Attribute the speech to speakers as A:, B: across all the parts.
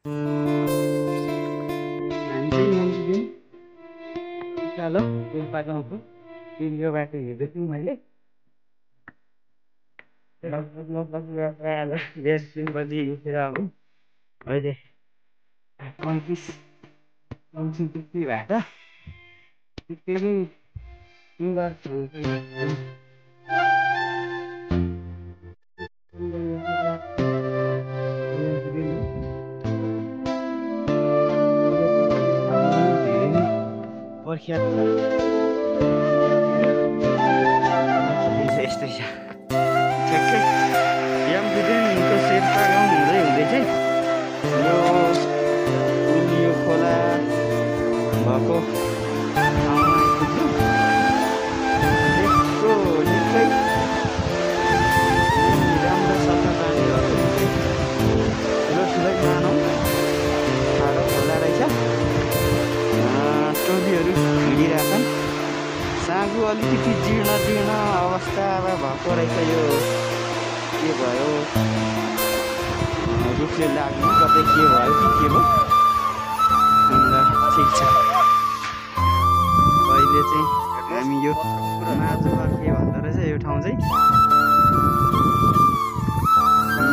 A: हामी चाहिँ यहाँदेखि उकालो गुम्पा गाउँको यो बाटो हिँड्दै थियौँ मैले। लगभग 10 बजीतिर अब अहिले 35 त्यति भएको प्रख्यात यस्तै छ ठ्याक्कै यामबुदेनको शेर्पा गाउँ हुँदै हुँदै चाहिँ यो खोला भएको ठाउँमा आइपुग्यो। यसको निकै राम्रो सफा पानी भएको ठुलै मानौँ ठाडो खोला रहेछ। टोलीहरू हिँडिरहेछन्। साँगो अलिकति जीर्ण अवस्थामा भएको रहेछ। यो के भयो रुखले लाग्नु कतै के भयो कि के भयो। ठिक छ अहिले चाहिँ हामी यो माझमा के भन्दो रहेछ यो ठाउँ चाहिँ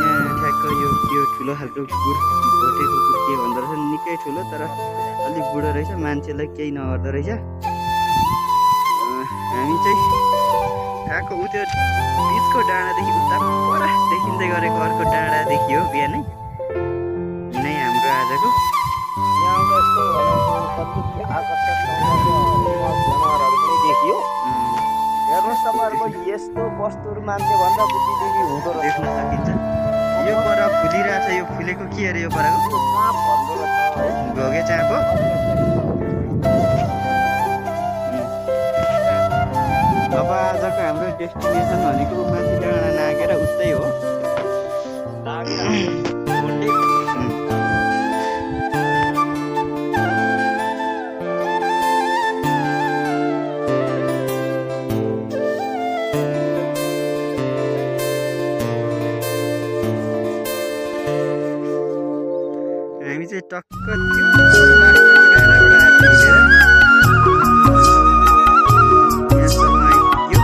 A: यहाँ ठ्याक्क यो ठुलो खालको कुकुर भोटे कुकुर के भन्दो रहेछ निकै ठुलो तर अलिक बुढो रहेछ मान्छेलाई केही नगर्दो रहेछ। हामी चाहिँ ठ्याक्क उ त्यो बिचको डाँडादेखि उता पर देखिँदै गरेको अर्को डाँडा देखियो बिहानै नै हाम्रो आजको
B: यहाँको यस्तो जनावरहरू पनि देखियो। हेर्नुहोस् तपाईँहरूको यस्तो वस्तुहरू मान्छे भन्दा बुद्धिजीवी हुँदो रहेछ
A: देख्न सकिन्छ। यो पर फुलिरहेछ यो फुलेको के अरे यो परको
B: साँप भन्दो रहेछ है
A: घोगे चाँप हो। अब आजको हाम्रो डेस्टिनेसन भनेको माथि डाँडा नागेर उस्तै हो। हामी चाहिँ टक्क त्यो लास्टको डाँडाबाट आइपुगेर यहाँसम्म आइपुग्यो।